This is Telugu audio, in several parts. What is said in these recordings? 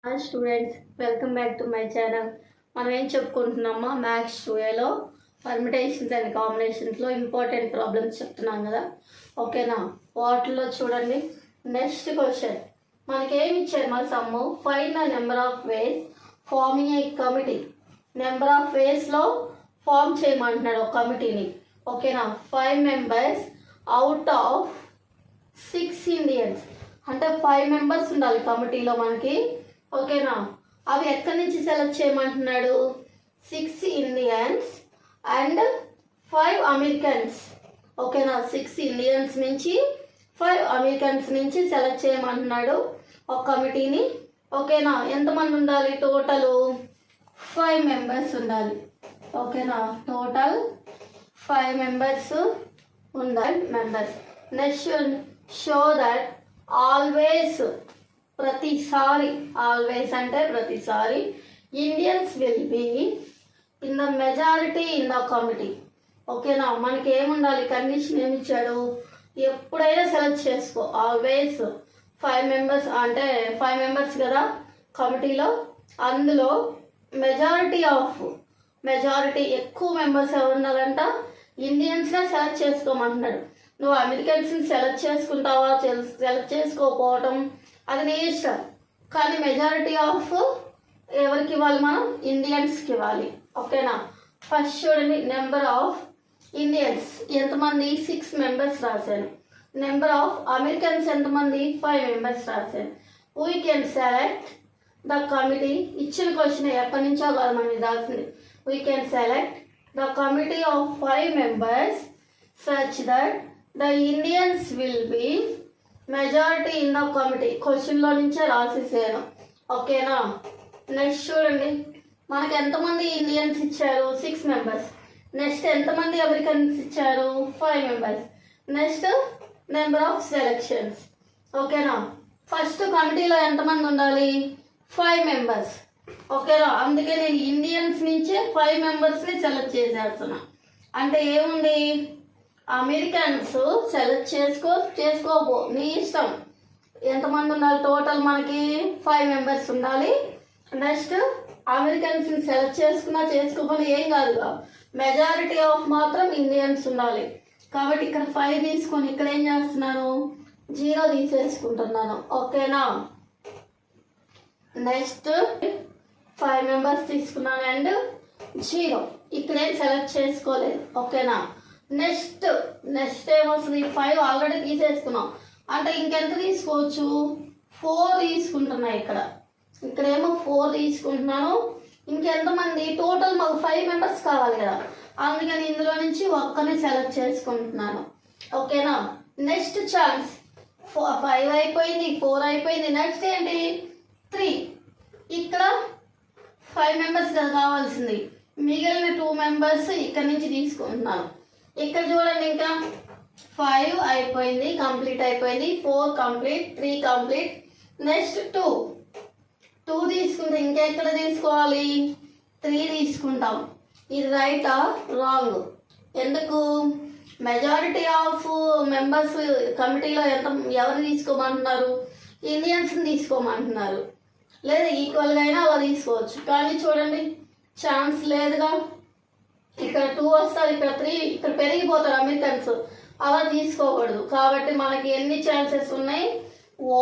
Hi students, welcome back to my channel. మనం ఏం చెప్పుకుంటున్నామా, మ్యాథ్స్ 2లో పర్మిటేషన్స్ అండ్ కాంబినేషన్స్లో ఇంపార్టెంట్ ప్రాబ్లమ్స్ చెప్తున్నాం కదా. ఓకేనా? వాటిలో చూడండి, నెక్స్ట్ క్వశ్చన్ మనకేమి ఇచ్చారు, మా సమ్ము find the number of ways forming a committee. Number of వేస్లో ఫామ్ చేయమంటున్నాడు ఒక కమిటీని. ఓకేనా? 5 members అవుట్ ఆఫ్ 6 Indians, అంటే 5 members ఉండాలి కమిటీలో మనకి. ఓకేనా? అవి ఎక్కడి నుంచి సెలెక్ట్ చేయమంటున్నాడు? 6 Indians అండ్ 5 Americans. ఓకేనా? 6 Indians నుంచి 5 Americans నుంచి సెలెక్ట్ చేయమంటున్నాడు ఒక కమిటీని. ఓకేనా? ఎంతమంది ఉండాలి? టోటల్ 5 members ఉండాలి. ఓకేనా? టోటల్ 5 members ఉండాలి. నెక్స్ట్ షో దట్ ఆల్వేస్, ప్రతిసారి, ఆల్వేస్ అంటే ప్రతిసారి, Indians will be in the majority in the committee. ఓకేనా? మనకి ఏముండాలి? కండిషన్ ఏమి ఇచ్చాడు? ఎప్పుడైనా సెలెక్ట్ చేసుకో. ఆల్వేస్ 5 members అంటే 5 members కదా కమిటీలో, అందులో మెజారిటీ ఎక్కువ మెంబర్స్ ఎవరు ఉండాలంట? ఇండియన్స్నే సెలెక్ట్ చేసుకోమంటున్నాడు. నువ్వు అమెరికన్స్ని సెలెక్ట్ చేసుకుంటావా, సెలెక్ట్ చేసుకోకపోవటం అది నీ ఇష్టం, కానీ మెజారిటీ ఆఫ్ ఎవరికి ఇవ్వాలి? మనం ఇండియన్స్కి ఇవ్వాలి. ఓకేనా? ఫస్ట్ చూడండి, నెంబర్ ఆఫ్ ఇండియన్స్ ఎంతమంది? 6 members రాశాను. నెంబర్ ఆఫ్ అమెరికన్స్ ఎంతమంది? 5 members రాశాను. We can select the committee. ఇచ్చిన క్వశ్చన్ ఎప్పటి నుంచో కాదు మనం రాసింది. We can select the committee of 5 members such that the Indians will be majority in the committee. క్వశ్చన్లో నుంచే రాసేసాను. ఓకేనా? నెక్స్ట్ చూడండి, మనకు ఎంతమంది ఇండియన్స్ ఇచ్చారు? 6 members. నెక్స్ట్ ఎంతమంది అమెరికన్స్ ఇచ్చారు? 5 members. Next number of selections. ఓకేనా? ఫస్ట్ కమిటీలో ఎంతమంది ఉండాలి? 5 members. ఓకేనా? అందుకే నేను ఇండియన్స్ నుంచే 5 membersని సెలెక్ట్ చేసేస్తున్నా. అంటే ఏముంది? అమెరికన్స్ సెలెక్ట్ చేసుకోబో నీ ఇష్టం. ఎంతమంది ఉండాలి? టోటల్ మనకి 5 members ఉండాలి. నెక్స్ట్ అమెరికన్స్ని సెలెక్ట్ చేసుకోకపోయినా ఏం కాదుగా, మెజారిటీ ఆఫ్ మాత్రం ఇండియన్స్ ఉండాలి. కాబట్టి ఇక్కడ 5 తీసుకొని ఇక్కడ ఏం చేస్తున్నాను? 0 తీసేసుకుంటున్నాను. ఓకేనా? నెక్స్ట్ 5 members తీసుకున్నాను అండ్ 0. ఇక్కడేం సెలెక్ట్ చేసుకోలేదు. ఓకేనా? నెక్స్ట్ ఏమొస్తుంది? 5 ఆల్రెడీ తీసేసుకున్నాం, అంటే ఇంకెంత తీసుకోవచ్చు? 4 తీసుకుంటున్నా. ఇక్కడేమో 4 తీసుకుంటున్నాను. ఇంకెంతమంది? టోటల్ మాకు 5 members కావాలి కదా, అందుకని ఇందులో నుంచి ఒక్కరిని సెలెక్ట్ చేసుకుంటున్నాను. ఓకేనా? నెక్స్ట్ ఛాన్స్ 5 అయిపోయింది, 4 అయిపోయింది. నెక్స్ట్ ఏంటి? 3. ఇక్కడ 5 members కదా కావాల్సింది, మిగిలిన 2 members ఇక్కడ నుంచి తీసుకుంటున్నాను. ఇక్కడ చూడండి, ఇంకా 5 అయిపోయింది, కంప్లీట్ అయిపోయింది. 4 కంప్లీట్, 3 కంప్లీట్. నెక్స్ట్ 2 తీసుకుంటే ఇంకెక్కడ తీసుకోవాలి? 3 తీసుకుంటాం. ఇది రైటా రాంగ్? ఎందుకు? మెజారిటీ ఆఫ్ మెంబర్స్ కమిటీలో ఎవరు తీసుకోమంటున్నారు? ఇండియన్స్ని తీసుకోమంటున్నారు. లేదా ఈక్వల్గా అయినా అలా తీసుకోవచ్చు, కానీ చూడండి ఛాన్స్ లేదుగా. ఇక్కడ 2 వస్తారు, ఇక్కడ 3, ఇక్కడ పెరిగిపోతారు అమెరికన్స్. అలా తీసుకోకూడదు. కాబట్టి మనకి ఎన్ని ఛాన్సెస్ ఉన్నాయి?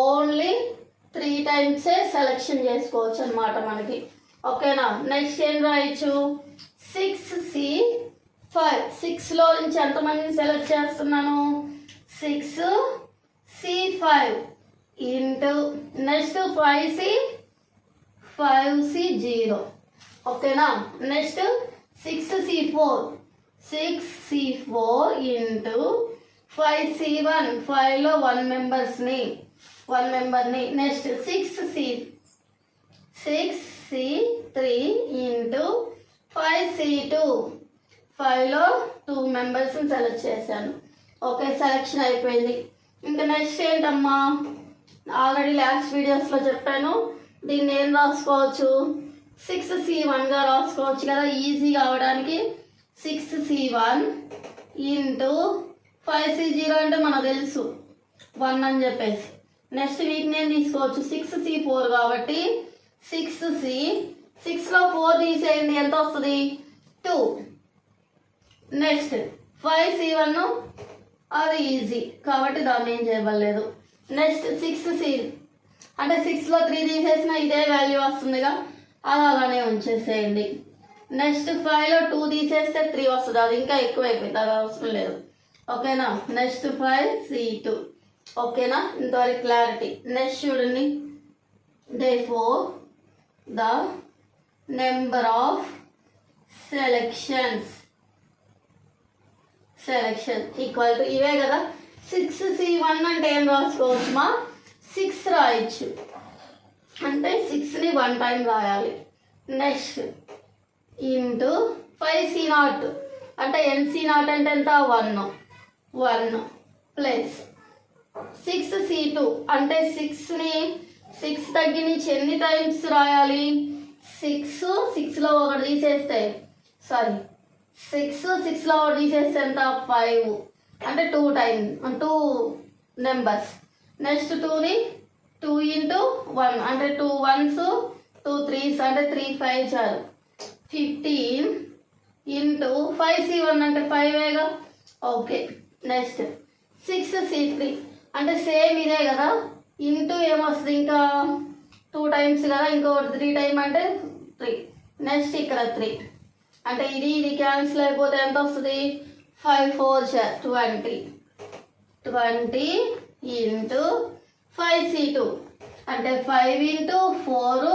ఓన్లీ 3 times సెలెక్షన్ చేసుకోవచ్చు అనమాట మనకి. ఓకేనా? నెక్స్ట్ ఏం రాయొచ్చు? 6C5. 6లో నుంచి ఎంతమందిని సెలెక్ట్ చేస్తున్నాను? 6C5 into next 5C0. ఓకేనా? Next 6C4 into 5C1. 5లో 1 memberని. Next 6C3 into 5C2. 5లో 2 membersని సెలెక్ట్ చేశాను. ఓకే, సెలెక్షన్ అయిపోయింది. ఇంకా నెక్స్ట్ ఏంటమ్మా? ఆల్రెడీ లాస్ట్ వీడియోస్లో చెప్పాను, దీన్ని ఏం రాసుకోవచ్చు? 6C1గా రాసుకోవచ్చు కదా, ఈజీ కావడానికి. 6C1 ఇంటూ 5C0 అంటే మనకు తెలుసు 1 అని చెప్పేసి. నెక్స్ట్ వీటిని ఏం తీసుకోవచ్చు? 6C4 కాబట్టి 6C, 6లో 4 తీసేయండి, ఎంత వస్తుంది? 2. నెక్స్ట్ 5C1, అది ఈజీ కాబట్టి దాన్ని ఏం చేయబడలేదు. నెక్స్ట్ 6C, అంటే 6లో 3 తీసేసిన ఇదే వాల్యూ వస్తుందిగా, అది అలానే ఉంచేసేయండి. నెక్స్ట్ 5లో 2 తీసేస్తే 3 వస్తుంది, అది ఇంకా ఎక్కువ అయిపోయింది, అది అవసరం లేదు. ఓకేనా? Next 5C2. ఓకేనా? ఇంతవరకు క్లారిటీ. నెక్స్ట్ చూడండి, therefore the number of selections equal to ఇవే కదా. 6C1 అంటే ఏం రాసుకోవచ్చు మా? 6 రాయొచ్చు, అంటే 6ని 1 టైం రాయాలి. నెక్స్ట్ ఇంటూ 5C0 అంటే NC0 అంటే ఎంత? 1 ప్లస్ 6C2 అంటే 6ని 6 తగ్గి నుంచి ఎన్ని టైమ్స్ రాయాలి? 6లో ఒకటి తీసేస్తే 6లో ఒకటి తీసేస్తే ఎంత? 5 అంటే 2 నెంబర్స్. నెక్స్ట్ 2ని 2 ఇంటూ 1 అంటే 2 1s 2 3s అంటే 3 5s 15 ఇంటూ 5C1 అంటే 5ఏగా. ఓకే. నెక్స్ట్ 6C3 అంటే సేమ్ ఇదే కదా, ఇంటూ ఏమొస్తుంది? ఇంకా 2 టైమ్స్ కదా, ఇంకొకటి 3 టైమ్ అంటే 3. నెక్స్ట్ ఇక్కడ 3 అంటే ఇది క్యాన్సిల్ అయిపోతే ఎంత వస్తుంది? 5 4s 20 ఇంటూ 5C2 అంటే 5 into 4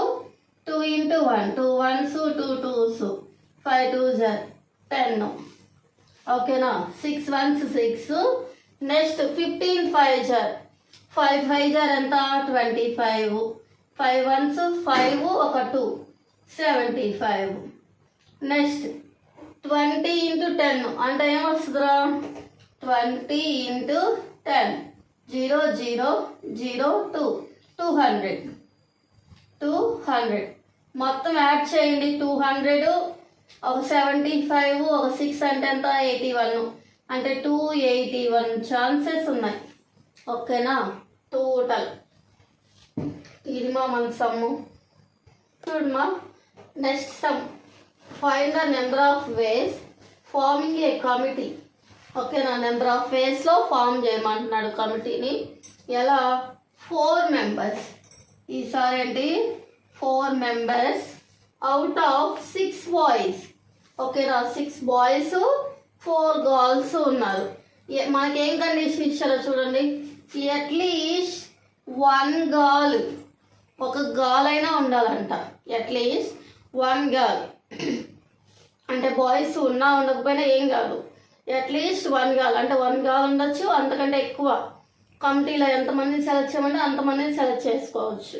2 into 1 2 1s 2 2s 5 2s 10. ఓకేనా? 6 1s 6. నెక్స్ట్ 15 5s 5 5s ఎంత? 25. 5 1s 5 ఒక 2 75. నెక్స్ట్ 20 ఇంటూ 10 అంటే ఏమొస్తుందిరా? 20 ఇంటూ 10 0 0 0 2 200 మొత్తం యాడ్ చేయండి. 200 ఒక 75 ఒక 6 అంటే ఎంత? 81 అంటే 281 ఛాన్సెస్ ఉన్నాయి. ఓకేనా? టోటల్ ఇది మన సమ్ము. చూడమ్మా, next some, find the number of ways forming a committee. ఓకేనా? నెంబర్ ఆఫ్ వేస్లో ఫామ్ చేయమంటున్నాడు కమిటీని. ఎలా? 4 మెంబర్స్. ఈసారి ఏంటి? 4 మెంబర్స్ అవుట్ ఆఫ్ 6 బాయ్స్. ఓకేనా? 6 బాయ్స్ 4 గర్ల్స్ ఉన్నారు. మనకేం కండిషన్ ఇచ్చారో చూడండి, అట్లీస్ట్ 1 గర్ల్, ఒక గర్ల్ అయినా ఉండాలంట. అట్లీస్ట్ 1 గర్ల్ అంటే బాయ్స్ ఉన్నా ఉండకపోయినా ఏం కాదు, అట్లీస్ట్ 1 గర్ల్ అంటే 1 గర్ల్ ఉండొచ్చు, అంతకంటే ఎక్కువ. కమిటీలో ఎంతమందిని సెలెక్ట్ చేయమంటే అంతమందిని సెలెక్ట్ చేసుకోవచ్చు.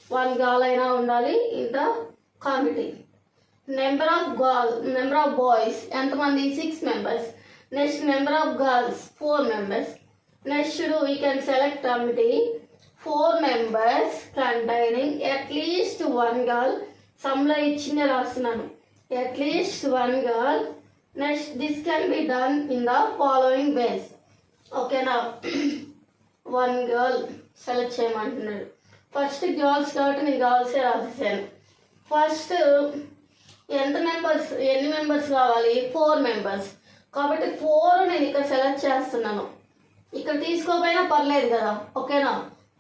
1 గర్ల్ అయినా ఉండాలి in the committee. Number of boys ఎంతమంది? 6 members. Next number of girls 4 members. Next we can select committee 4 members containing at least 1 girl. సమ్లో ఇచ్చిందే రాస్తున్నాను, at least 1 girl. Next this can be done in the following ways. ఓకేనా? 1 గర్ల్ సెలెక్ట్ చేయమంటున్నాడు. ఫస్ట్ గర్ల్స్ కాబట్టి నేను గర్ల్సే రాసేసాను. ఫస్ట్ ఎన్ని మెంబర్స్ కావాలి? 4 మెంబర్స్ కాబట్టి 4 నేను ఇక్కడ సెలెక్ట్ చేస్తున్నాను. ఇక్కడ తీసుకోకపోయినా పర్లేదు కదా. ఓకేనా?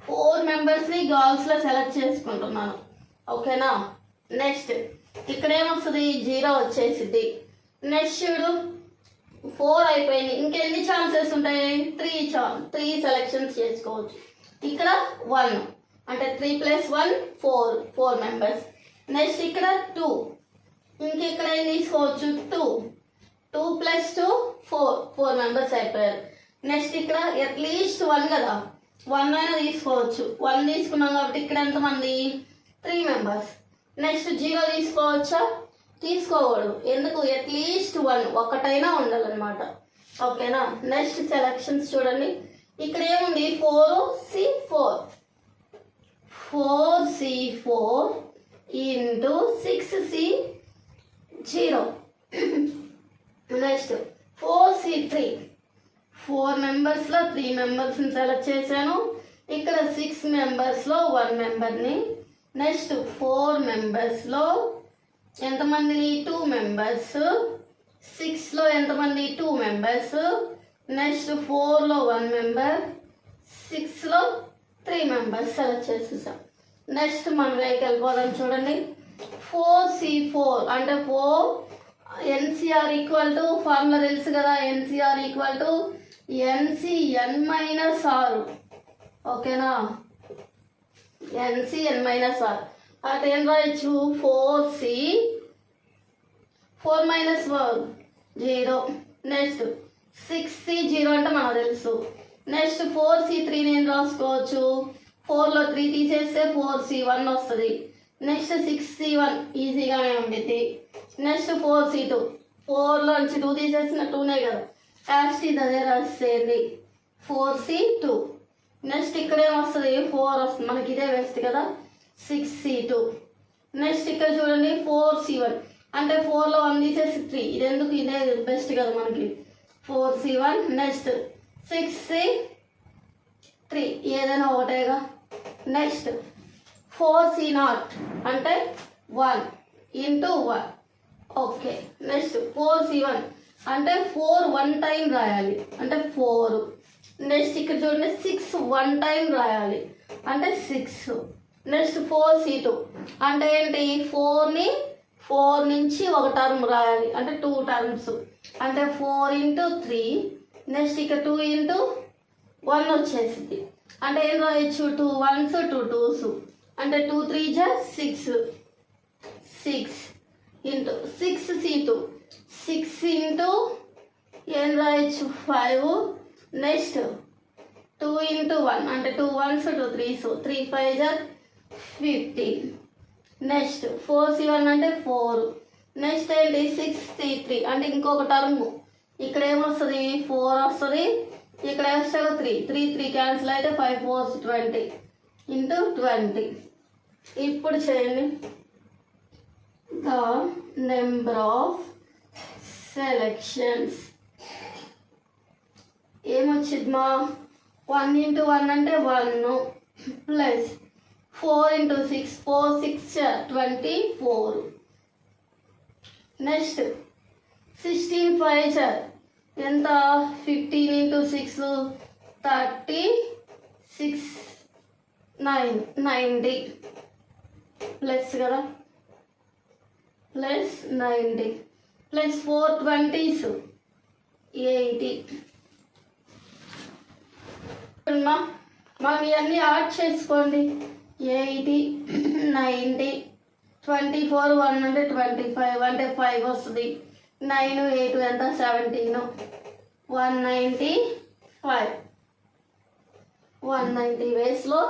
4 మెంబర్స్ని గర్ల్స్లో సెలెక్ట్ చేసుకుంటున్నాను. ఓకేనా? నెక్స్ట్ ఇక్కడ ఏమొస్తుంది? 0 వచ్చేసింది. నెక్స్ట్ చూడు, 4 అయిపోయింది, ఇంకెన్ని ఛాన్సెస్ ఉంటాయి? 3 సెలెక్షన్స్ చేసుకోవచ్చు. ఇక్కడ 1 అంటే 3 + 1 4 మెంబర్స్. నెక్స్ట్ ఇక్కడ 2, ఇంకెక్కడ ఏం తీసుకోవచ్చు? 2 + 2 4 మెంబర్స్ అయిపోయారు. నెక్స్ట్ ఇక్కడ అట్లీస్ట్ 1 కదా, 1 అయినా తీసుకోవచ్చు. 1 తీసుకున్నాం కాబట్టి ఇక్కడ ఎంతమంది? 3 మెంబర్స్. నెక్స్ట్ 0 తీసుకోవచ్చా? తీసుకోకూడదు, ఎందుకు? అట్లీస్ట్ 1 ఒకటైనా ఉండాలన్నమాట. ఓకేనా? నెక్స్ట్ సెలక్షన్స్ చూడండి, ఇక్కడ ఏముంది? 4C4 into 6C0. Next 4C3 4 మెంబర్స్లో 3 మెంబర్స్ని సెలెక్ట్ చేశాను. ఇక్కడ 6 మెంబర్స్లో 1 మెంబర్ని నెక్స్ట్ 4 మెంబర్స్లో ఎంతమందిని 2 మెంబర్స్, 6లో ఎంతమంది 2 మెంబర్స్, నెక్స్ట్ 4లో 1 మెంబర్, 6లో 3 మెంబర్స్ సెలెక్ట్ చేసేసాం. నెక్స్ట్ మనం వెళ్ళిపోదాం చూడండి. 4C4 అంటే 4 NCR ఈక్వల్ టు ఫార్ములా తెలుసు కదా, NCR ఈక్వల్ టు NCN-R. ఓకేనా, NCN-R. అటు ఏం రాయొచ్చు 4C 4 - 1 0. నెక్స్ట్ 6C 0 అంటే మనకు తెలుసు. నెక్స్ట్ 4C3 నేను రాసుకోవచ్చు. 4లో 3 తీసేస్తే 4C1 వస్తుంది. నెక్స్ట్ 6C1 ఈజీగానే ఉండిద్ది. నెక్స్ట్ 4C2 4లోంచి 2 తీసేసిన 2నే కదా, యాస్టీజ్ అదే రాసేయండి 4C2. నెక్స్ట్ ఇక్కడ ఏమొస్తుంది 4 వస్తుంది, మనకి ఇదే వేస్ట్ కదా 6C2. నెక్స్ట్ ఇక్కడ చూడండి 4C1 అంటే 4లో 1 తీసేసి 3, ఇది ఎందుకు ఇదే బెస్ట్ కదా మనకి 4C1. నెక్స్ట్ 6C3 ఏదైనా ఒకటేగా. నెక్స్ట్ 4C0 అంటే 1 × 1. ఓకే. నెక్స్ట్ 4C1 అంటే 4 1 టైం రాయాలి అంటే 4. నెక్స్ట్ ఇక్కడ చూడండి 6 1 టైం రాయాలి అంటే 6. నెక్స్ట్ 4C2 అంటే ఏంటి 4 నుంచి ఒక టర్మ్ రాయాలి అంటే 2 టర్మ్స్ అంటే 4 × 3. నెక్స్ట్ ఇక్కడ 2 × 1 వచ్చేసింది అంటే ఏం రాయొచ్చు 2 1s 2 2s అంటే 2 3s 6. 6 × 6C2 6 × ఏం రాయొచ్చు 5. నెక్స్ట్ 2 × 1 అంటే 2 1s 2 3s 3 5s 15. Next 4C1 అంటే 4. నెక్స్ట్ ఏంటి 6C3 అంటే ఇంకొక టర్మ్, ఇక్కడ ఏమొస్తుంది 4 వస్తుంది, ఇక్కడ ఎక్స్ట్రా 3 3 క్యాన్సిల్ అయితే 5 4s 20 × 20. ఇప్పుడు చేయండి ద నెంబర్ ఆఫ్ సెలెక్షన్స్ ఏమొచ్చింది మా 1 × 1 అంటే 1 ప్లస్ 4 × 6 4 6 24. నెక్స్ట్ 16 5 ఎంత 15 × 6 36 90 ప్లస్ కదా ప్లస్ 90 ప్లస్ 4 20s 80. మనం ఇవన్నీ యాడ్ చేసుకోండి 80 90 24 1 అంటే 25 అంటే 5 వస్తుంది. 9 8 ఎంత 17 195 190 వేస్లో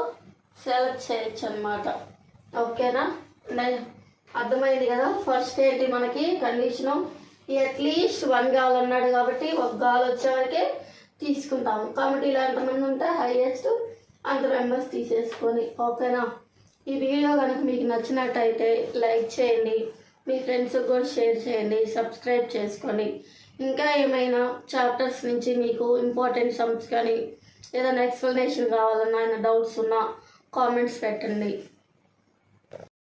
సెలెక్ట్ చేయొచ్చు అనమాట. ఓకేనా, అర్థమైంది కదా. ఫస్ట్ ఏంటి మనకి కండిషను అట్లీస్ట్ 1 కావాలన్నాడు కాబట్టి 1 కావాలి వచ్చేవరకే తీసుకుంటాము. కాబట్టి ఇలా ఎంతమంది ఉంటే హైయెస్ట్ అంత మెంబర్స్ తీసేసుకొని. ఓకేనా, ఈ వీడియో కనుక మీకు నచ్చినట్టయితే లైక్ చేయండి, మీ ఫ్రెండ్స్కి కూడా షేర్ చేయండి, సబ్స్క్రైబ్ చేసుకోండి. ఇంకా ఏమైనా చాప్టర్స్ నుంచి మీకు ఇంపార్టెంట్ సమ్స్ కానీ ఏదైనా ఎక్స్ప్లెనేషన్ కావాలన్నా ఏమైనా డౌట్స్ ఉన్నా కామెంట్స్ పెట్టండి.